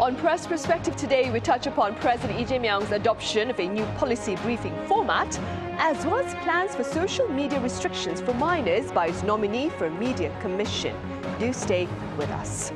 On Press Perspective today, we touch upon President Lee Jae Myung's adoption of a new policy briefing format, as well as plans for social media restrictions for minors by his nominee for Media Commission. Do stay with us.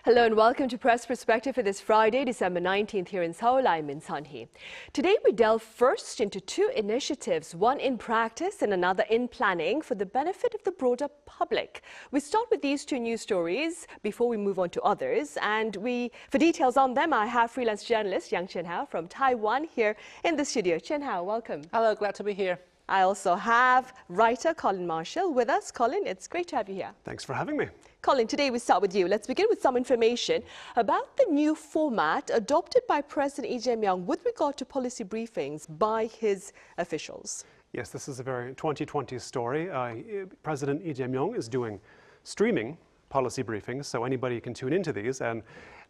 Hello and welcome to Press Perspective for this Friday, December 19th here in Seoul. I'm Min Sunhee. Today we delve first into two initiatives, one in practice and another in planning for the benefit of the broader public. We start with these two news stories before we move on to others. And for details on them, I have freelance journalist Yang Chien-Hao from Taiwan here in the studio. Chien-Hao, welcome. Hello, glad to be here. I also have writer Colin Marshall with us. Colin, it's great to have you here. Thanks for having me. Colin, today we start with you. Let's begin with some information about the new format adopted by President Lee Jae Myung with regard to policy briefings by his officials. Yes, this is a very 2020 story. President Lee Jae Myung is doing streaming policy briefings, so anybody can tune into these. And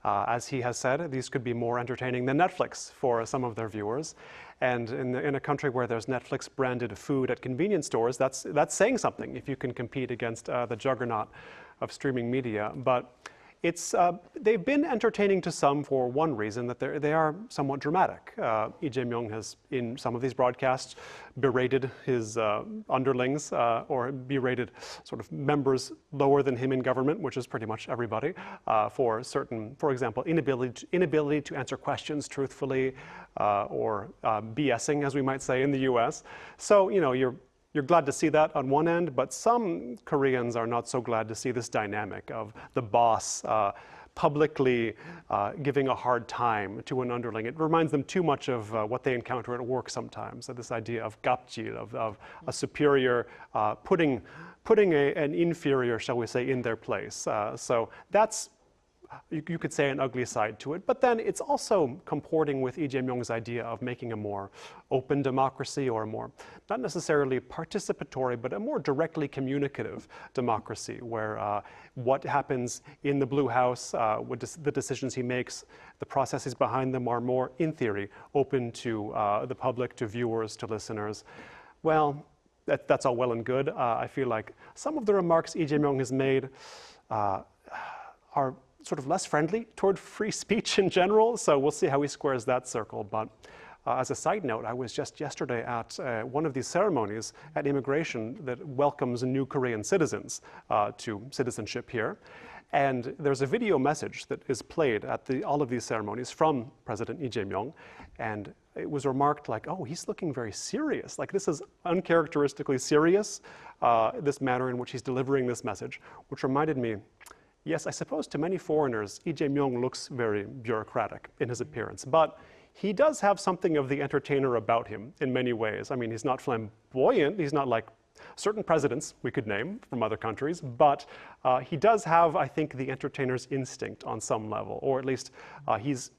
as he has said, these could be more entertaining than Netflix for some of their viewers. And in a country where there's Netflix-branded food at convenience stores, that's saying something if you can compete against the juggernaut of streaming media. But they've been entertaining to some for one reason, that they are somewhat dramatic. Lee Jae Myung has, in some of these broadcasts, berated his underlings or berated sort of members lower than him in government, which is pretty much everybody, for example, inability to answer questions truthfully or BSing, as we might say in the US. So, you know, you're glad to see that on one end, but some Koreans are not so glad to see this dynamic of the boss publicly giving a hard time to an underling. It reminds them too much of what they encounter at work sometimes, this idea of gapjil, of a superior putting an inferior, shall we say, in their place. So that's, you could say, an ugly side to it, but then it's also comporting with Lee Jae Myung's idea of making a more open democracy, or a more, not necessarily participatory, but a more directly communicative democracy, where what happens in the Blue House, the decisions he makes, the processes behind them are more, in theory, open to the public, to viewers, to listeners. Well, that's all well and good. I feel like some of the remarks Lee Jae Myung has made are sort of less friendly toward free speech in general, so we'll see how he squares that circle. But as a side note, I was just yesterday at one of these ceremonies at immigration that welcomes new Korean citizens to citizenship here. And there's a video message that is played at all of these ceremonies from President Lee Jae Myung, and it was remarked like, oh, he's looking very serious. Like, this is uncharacteristically serious, this manner in which he's delivering this message, which reminded me, yes, I suppose to many foreigners, Lee Jae Myung looks very bureaucratic in his appearance, but he does have something of the entertainer about him in many ways. I mean, he's not flamboyant, he's not like certain presidents we could name from other countries, but he does have, I think, the entertainer's instinct on some level, or at least he's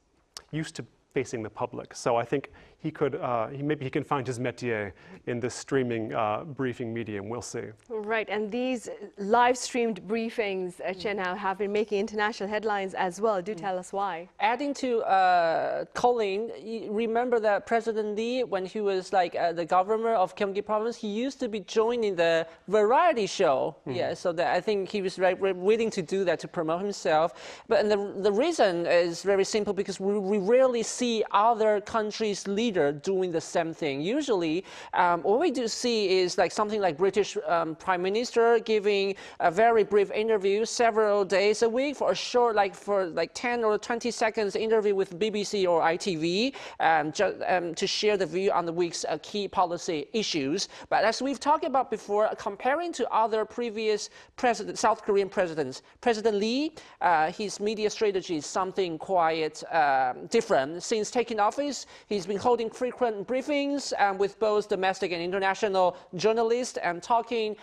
used to facing the public. So I think maybe he can find his métier in this streaming briefing medium. We'll see. Right, and these live-streamed briefings, Chien-Hao, have been making international headlines as well. Do tell us why. Adding to Colin, remember that President Lee, when he was like the governor of Gyeonggi province, he used to be joining the variety show. Yeah, so that I think he was willing to do that to promote himself. But the reason is very simple, because we rarely see other countries' leaders doing the same thing. Usually, what we do see is like something like British Prime Minister giving a very brief interview several days a week for a short, for 10 or 20 seconds interview with BBC or ITV, to share the view on the week's key policy issues. But as we've talked about before, comparing to other previous South Korean presidents, President Lee, his media strategy is something quite different. Since taking office, he's been holding frequent briefings with both domestic and international journalists and talking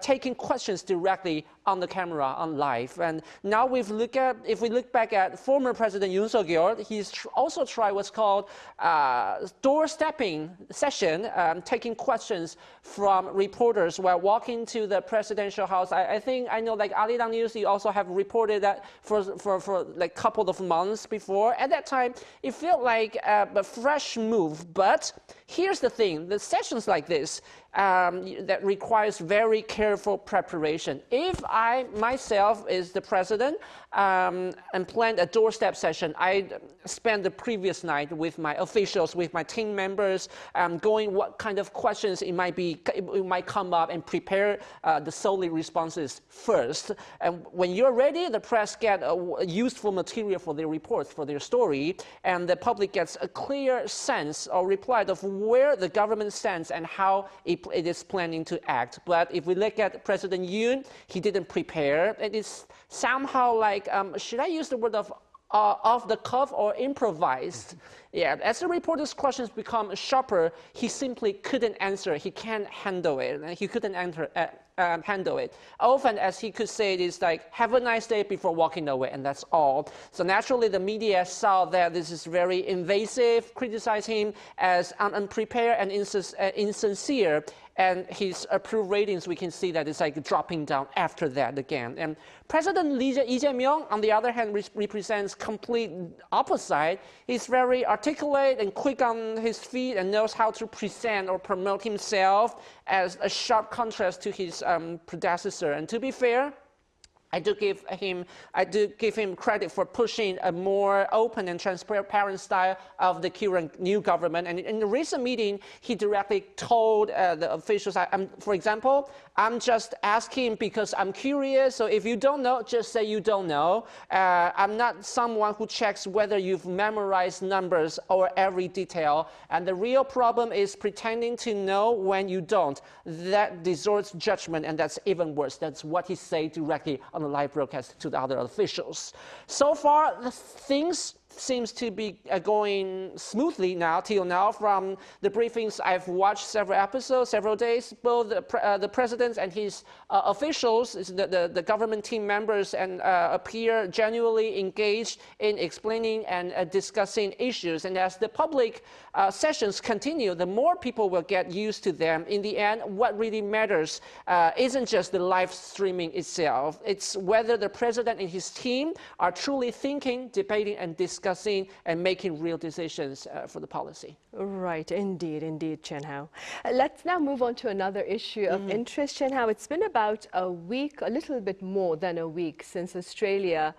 taking questions directly on the camera, on live. And now if we look back at former President Yoon Suk-yeol, he's also tried what's called doorstepping session, taking questions from reporters while walking to the presidential house. I know like Arirang you also have reported that for like a couple of months before. At that time, it felt like a fresh move. But here's the thing, the sessions like this, that requires very careful preparation. If I myself is the president and planned a doorstep session, I spent the previous night with my officials, with my team members, going what kind of questions it might come up and prepare the solid responses first. And when you're ready, the press get useful material for their reports, for their story, and the public gets a clear sense or reply of where the government stands and how it is planning to act. But if we look at President Yoon, he didn't prepare. It is somehow like, should I use the word of off the cuff or improvised? Yeah, as the reporter's questions become sharper, he simply couldn't answer. He can't handle it. He couldn't handle it. Often, as he could say, it is like, have a nice day before walking away, and that's all. So naturally, the media saw that this is very invasive, criticized him as unprepared and insincere. And his approved ratings, we can see that it's like dropping down after that again. And President Lee Jae Myung, on the other hand, represents complete opposite. He's very articulate and quick on his feet and knows how to present or promote himself as a sharp contrast to his predecessor. And to be fair, I do give him credit for pushing a more open and transparent style of the current new government. And in the recent meeting, he directly told the officials, for example, I'm just asking because I'm curious. So if you don't know, just say you don't know. I'm not someone who checks whether you've memorized numbers or every detail. And the real problem is pretending to know when you don't. That distorts judgment, and that's even worse. That's what he said directly on the live broadcast to the other officials. So far, the things seems to be going smoothly now, till now. From the briefings, I've watched several episodes, several days. Both the president and his officials, the government team members, and appear genuinely engaged in explaining and discussing issues. And as the public sessions continue, the more people will get used to them. In the end, what really matters isn't just the live streaming itself. It's whether the president and his team are truly thinking, debating, and discussing and making real decisions for the policy. Right, indeed, Chien-Hao. Let's now move on to another issue of interest, Chien-Hao. It's been about a week, a little bit more than a week, since Australia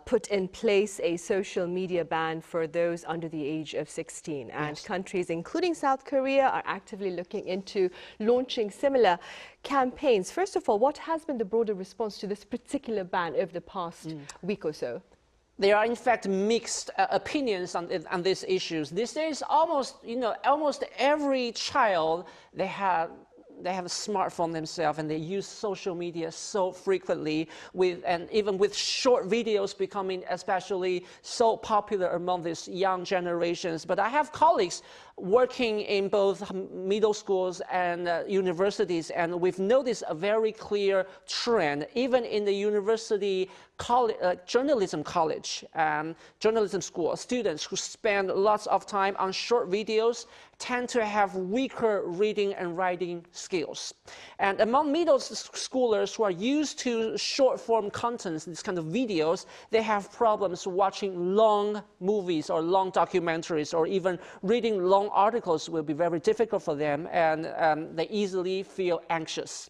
put in place a social media ban for those under the age of 16. And countries, including South Korea, are actively looking into launching similar campaigns. First of all, what has been the broader response to this particular ban over the past week or so? There are, in fact, mixed opinions on these issues. These days, almost every child, they have a smartphone themselves, and they use social media so frequently, and even with short videos becoming especially so popular among these young generations. But I have colleagues working in both middle schools and universities, and we've noticed a very clear trend, even in the university journalism school. Students who spend lots of time on short videos tend to have weaker reading and writing skills. And among middle schoolers who are used to short-form contents, these kind of videos, they have problems watching long movies or long documentaries, or even reading long articles will be very difficult for them, and they easily feel anxious.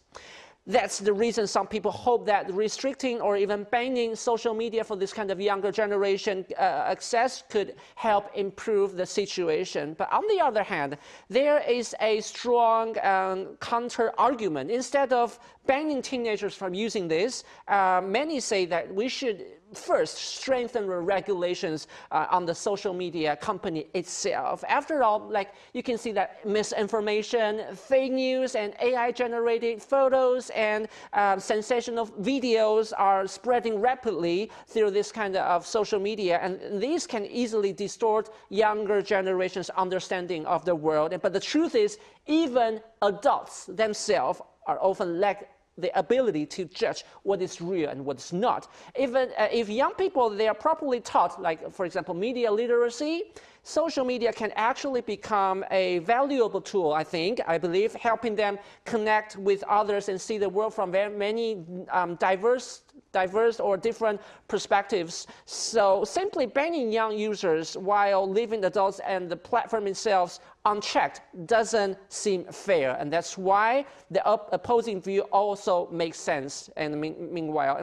That's the reason some people hope that restricting or even banning social media for this kind of younger generation access could help improve the situation. But on the other hand, there is a strong counter-argument. Instead of banning teenagers from using this, many say that we should first strengthen the regulations on the social media company itself. After all, like, you can see that misinformation, fake news, and AI-generated photos and sensational videos are spreading rapidly through this kind of social media, and these can easily distort younger generations' understanding of the world. But the truth is, even adults themselves are often lack the ability to judge what is real and what is not. Even if young people, they are properly taught, like for example, media literacy, social media can actually become a valuable tool, I believe, helping them connect with others and see the world from very many diverse or different perspectives. So simply banning young users while leaving adults and the platform itself unchecked doesn't seem fair, and that's why the opposing view also makes sense. And meanwhile,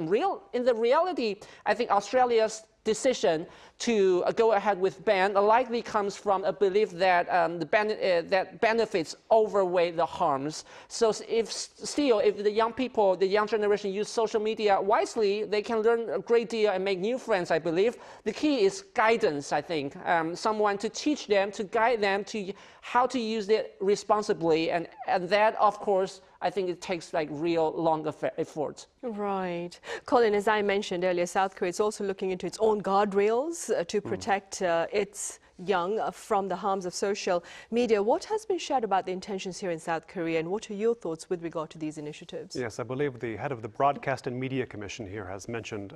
in the reality, I think Australia's decision to go ahead with ban likely comes from a belief that that benefits outweigh the harms. So if the young people, the young generation use social media wisely, they can learn a great deal and make new friends, I believe. The key is guidance, I think. Someone to teach them, to guide them to how to use it responsibly. And that, of course, I think it takes like real long effort. Right. Colin, as I mentioned earlier, South Korea is also looking into its own guardrails to protect its young from the harms of social media. What has been shared about the intentions here in South Korea, and what are your thoughts with regard to these initiatives? Yes, I believe the head of the Broadcast and Media Commission here has mentioned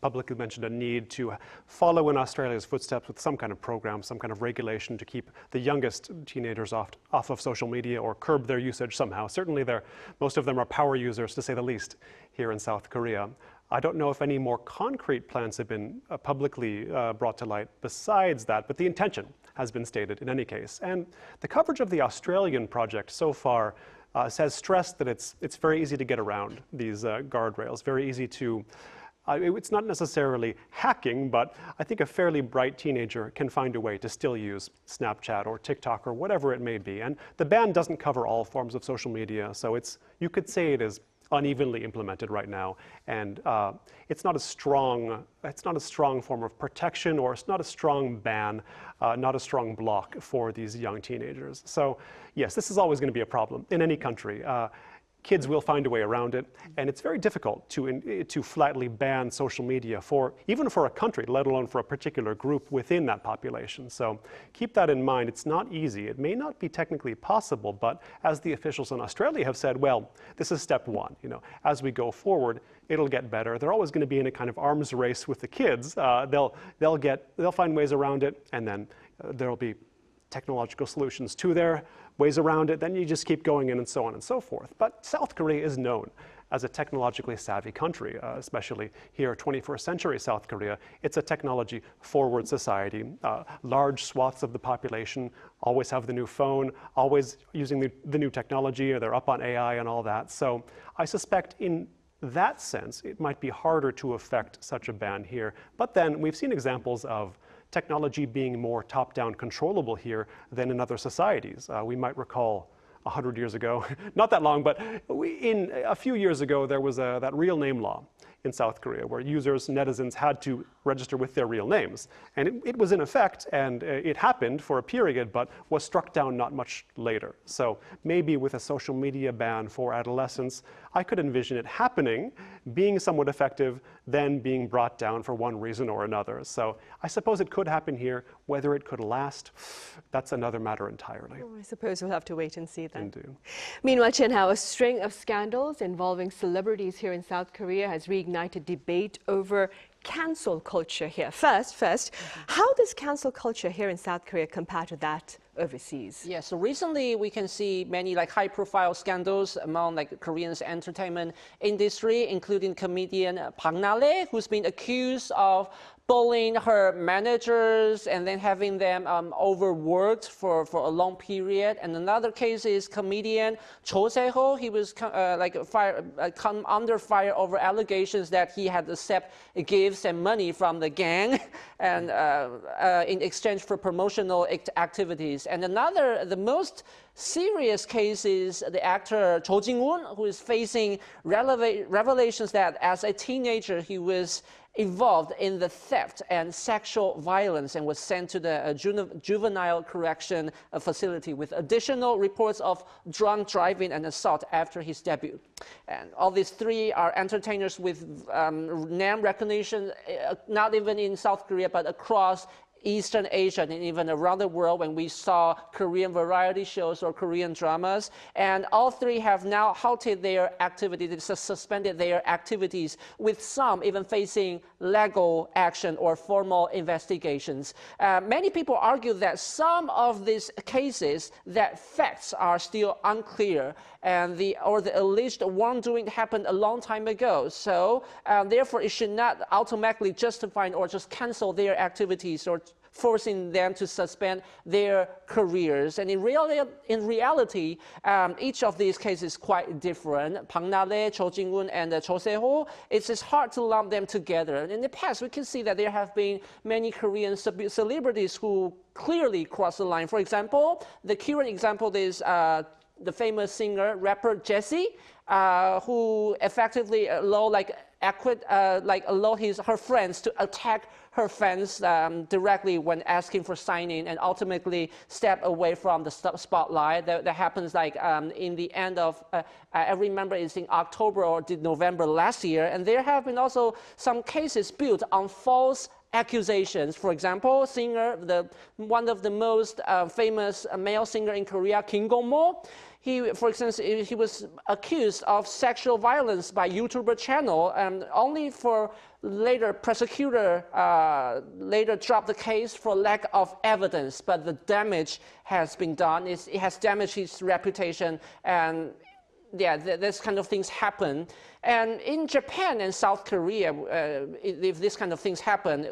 publicly mentioned a need to follow in Australia's footsteps with some kind of program, some kind of regulation to keep the youngest teenagers off of social media or curb their usage somehow. Certainly most of them are power users, to say the least, here in South Korea. I don't know if any more concrete plans have been publicly brought to light besides that, but the intention has been stated in any case. And the coverage of the Australian project so far has stressed that it's very easy to get around these guardrails, very easy to it's not necessarily hacking, but I think a fairly bright teenager can find a way to still use Snapchat or TikTok or whatever it may be. And the ban doesn't cover all forms of social media, so you could say it is unevenly implemented right now, and it's not a strong form of protection, or it's not a strong ban, not a strong block for these young teenagers. So yes, this is always going to be a problem in any country. Kids will find a way around it, and it's very difficult to flatly ban social media even for a country, let alone for a particular group within that population. So keep that in mind. It's not easy. It may not be technically possible, but as the officials in Australia have said, well, this is step one. As we go forward, it'll get better. They're always going to be in a kind of arms race with the kids. They'll find ways around it, and then there'll be technological solutions to their ways around it, then you just keep going in and so on and so forth. But South Korea is known as a technologically savvy country, especially here, 21st century South Korea. It's a technology forward society. Large swaths of the population always have the new phone, always using the new technology, or they're up on AI and all that. So I suspect in that sense, it might be harder to affect such a ban here. But then we've seen examples of technology being more top-down controllable here than in other societies. We might recall 100 years ago, not that long, but a few years ago, there was that real name law in South Korea where netizens had to register with their real names. And it was in effect, and it happened for a period, but was struck down not much later. So maybe with a social media ban for adolescents, I could envision it happening, being somewhat effective, then being brought down for one reason or another. So I suppose it could happen here. Whether it could last, that's another matter entirely. I suppose we'll have to wait and see then. Indeed. Meanwhile, Chien-Hao, a string of scandals involving celebrities here in South Korea has reignited debate over cancel culture here. First, how does cancel culture here in South Korea compare to that overseas? Yeah, so recently we can see many high-profile scandals among Korean's entertainment industry, including comedian Park Na-rae, who's been accused of bullying her managers and then having them overworked for a long period. And another case is comedian Cho Se-ho. He was come under fire over allegations that he had accepted gifts and money from the gang and in exchange for promotional activities. And the most serious case is the actor Cho Jin-woon, who is facing revelations that as a teenager he was involved in the theft and sexual violence and was sent to the juvenile correction facility with additional reports of drunk driving and assault after his debut. And all these three are entertainers with name recognition, not even in South Korea, but across Eastern Asia and even around the world when we saw Korean variety shows or Korean dramas. And all three have now halted their activities, suspended their activities, with some even facing legal action or formal investigations. Many people argue that some of these cases, that facts are still unclear, and the alleged wrongdoing happened a long time ago. So therefore, it should not automatically justify or just cancel their activities or forcing them to suspend their careers. And in reality, each of these cases is quite different. Pang Na-le, Cho Jin-woon, and Cho Se-ho, it's just hard to lump them together. And in the past, we can see that there have been many Korean celebrities who clearly cross the line. For example, the current example is the famous singer, rapper Jessie, who effectively allowed her friends to attack her fans directly when asking for signing, and ultimately step away from the spotlight. That happens in the end of, I remember it's in October or November last year. And there have been also some cases built on false accusations. For example, one of the most famous male singer in Korea, Kim Gong-mo, for instance, he was accused of sexual violence by YouTuber channel, and only for later prosecutor later dropped the case for lack of evidence. But the damage has been done. It has damaged his reputation, and yeah, this kind of things happen. And in Japan and South Korea, if this kind of things happen,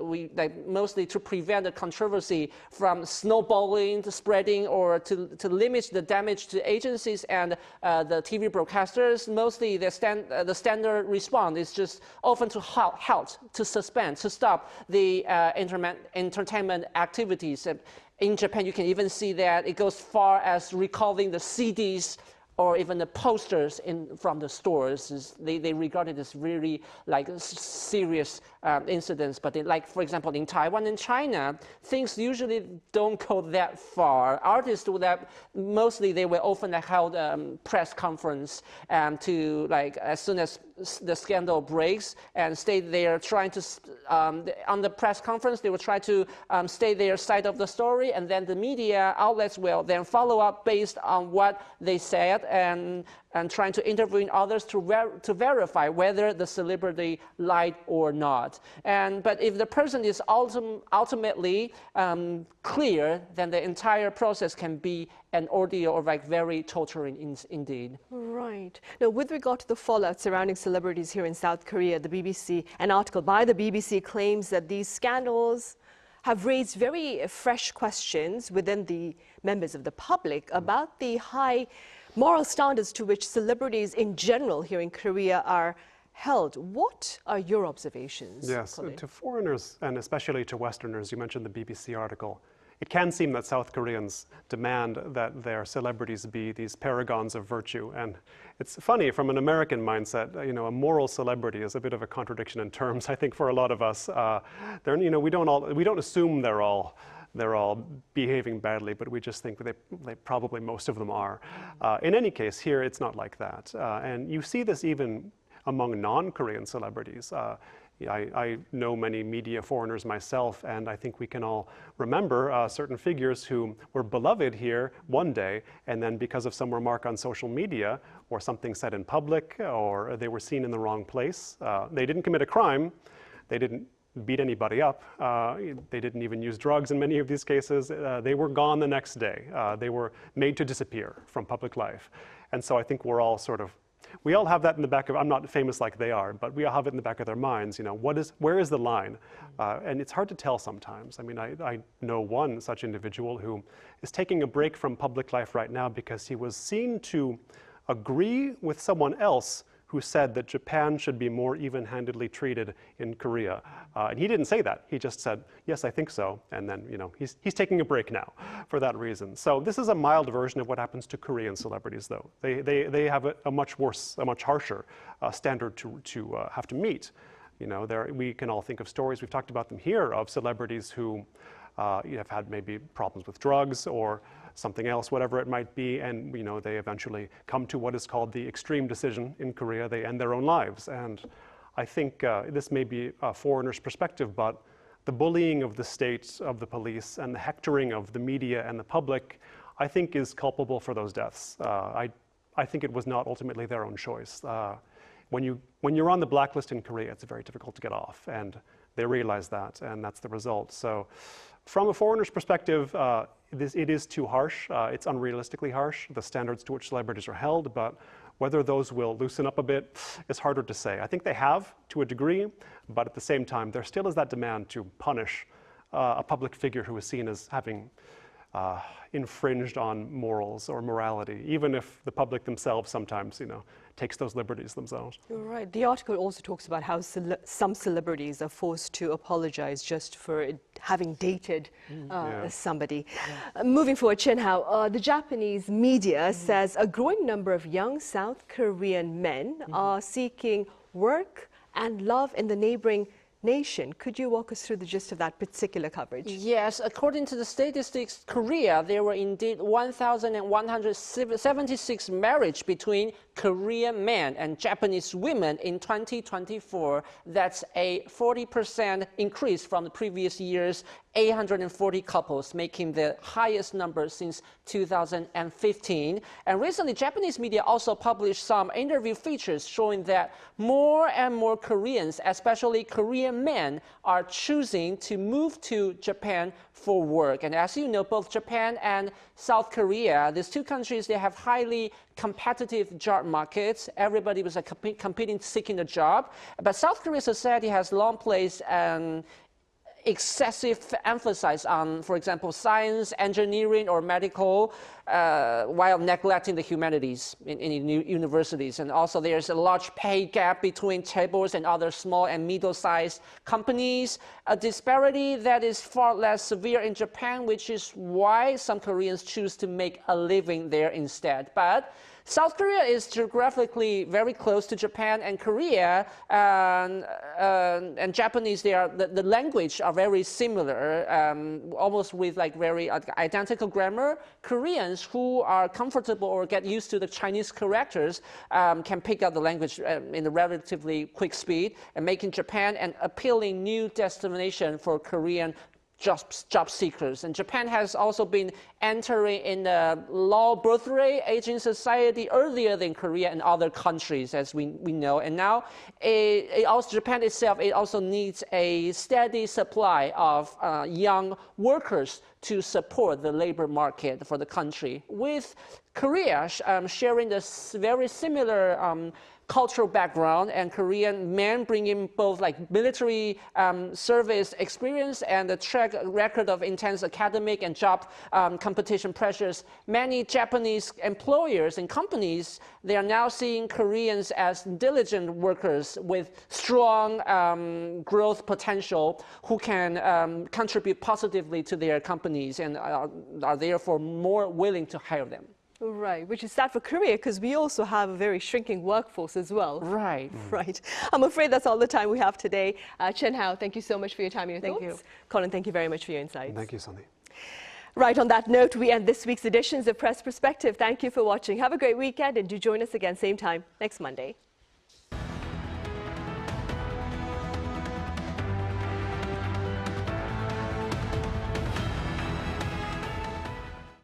mostly to prevent the controversy from snowballing, to spreading, or to limit the damage to agencies and the TV broadcasters, mostly the standard response is just often to halt, to suspend, to stop the entertainment activities. In Japan, you can even see that it goes far as recalling the CDs or even the posters from the stores. They regard it as really serious incidents. But for example, in Taiwan and China, things usually don't go that far. Artists mostly they will often hold press conference to as soon as the scandal breaks, and stay there trying to, on the press conference, they will try to stay their side of the story, and then the media outlets will then follow up based on what they said, and trying to interview others to verify whether the celebrity lied or not. But if the person is ultimately clear, then the entire process can be an ordeal or very torturing indeed. Right. Now, with regard to the fallout surrounding celebrities here in South Korea, an article by the BBC claims that these scandals have raised very fresh questions within the members of the public about the high moral standards to which celebrities in general here in Korea are held. What are your observations? Yes, Colin? to foreigners and especially to Westerners, you mentioned the BBC article, it can seem that South Koreans demand that their celebrities be these paragons of virtue. And it's funny, from an American mindset, a moral celebrity is a bit of a contradiction in terms, I think, for a lot of us. We don't assume they're all behaving badly, but we just think that they probably, most of them are. In any case, here it's not like that. And you see this even among non-Korean celebrities. I know many media foreigners myself, and I think we can all remember certain figures who were beloved here one day, and then because of some remark on social media or something said in public, or they were seen in the wrong place, they didn't commit a crime, they didn't beat anybody up, they didn't even use drugs in many of these cases, they were gone the next day. They were made to disappear from public life. And so I think we all have that in the back of, I'm not famous like they are, but we all have it in the back of their minds, where is the line? And it's hard to tell sometimes. I mean, I know one such individual who is taking a break from public life right now because he was seen to agree with someone else who said that Japan should be more even-handedly treated in Korea. And he didn't say that. He just said, yes, I think so. And then, he's taking a break now for that reason. So this is a mild version of what happens to Korean celebrities, though. They have a much worse, a much harsher standard to have to meet. We can all think of stories, we've talked about them here, of celebrities who have had maybe problems with drugs or something else, whatever it might be, and they eventually come to what is called the extreme decision in Korea. They end their own lives, and I think this may be a foreigner's perspective, but I think the bullying of the state, of the police, and the hectoring of the media and the public, I think is culpable for those deaths. I think it was not ultimately their own choice. When you're on the blacklist in Korea, it's very difficult to get off, and they realize that, and that's the result. So from a foreigner's perspective, it is too harsh. It's unrealistically harsh, the standards to which celebrities are held, but whether those will loosen up a bit is harder to say. I think they have, to a degree, but at the same time, there still is that demand to punish a public figure who is seen as having infringed on morals or morality, even if the public themselves sometimes, takes those liberties themselves. Right. The article also talks about how some celebrities are forced to apologize just for having dated somebody. Yeah. Moving forward, Chien-Hao, the Japanese media says a growing number of young South Korean men are seeking work and love in the neighboring nation. Could you walk us through the gist of that particular coverage? Yes, according to the statistics, Korea, there were indeed 1,176 marriages between Korean men and Japanese women in 2024. That's a 40% increase from the previous year's 840 couples, making the highest number since 2015. And recently, Japanese media also published some interview features showing that more and more Koreans, especially Korean men, are choosing to move to Japan for work. And as you know, both Japan and South Korea, these two countries, they have highly competitive job markets. Everybody was competing, seeking a job. But South Korean society has long placed excessive emphasis on, for example, science, engineering, or medical, while neglecting the humanities in universities. And also there's a large pay gap between chaebols and other small and middle-sized companies, a disparity that is far less severe in Japan, which is why some Koreans choose to make a living there instead. But South Korea is geographically very close to Japan and Korea, and Japanese. The language are very similar, almost with like very identical grammar. Koreans who are comfortable or get used to the Chinese characters can pick up the language in a relatively quick speed, and making Japan an appealing new destination for Korean job seekers. And Japan has also been entering in the low birth rate, aging society earlier than Korea and other countries, as we know. And now, Japan itself, it also needs a steady supply of young workers to support the labor market for the country. With Korea sharing this very similar cultural background, and Korean men bringing both like military service experience and a track record of intense academic and job competition pressures, many Japanese employers and companies, they are now seeing Koreans as diligent workers with strong growth potential who can contribute positively to their companies and are therefore more willing to hire them. Right, which is sad for Korea because we also have a very shrinking workforce as well. Right. Right. I'm afraid that's all the time we have today. Chien-Hao, thank you so much for your time and your thoughts. Thank you. Colin, thank you very much for your insights. Thank you, Sunhee. Right, on that note, we end this week's editions of Press Perspective. Thank you for watching. Have a great weekend and do join us again same time next Monday.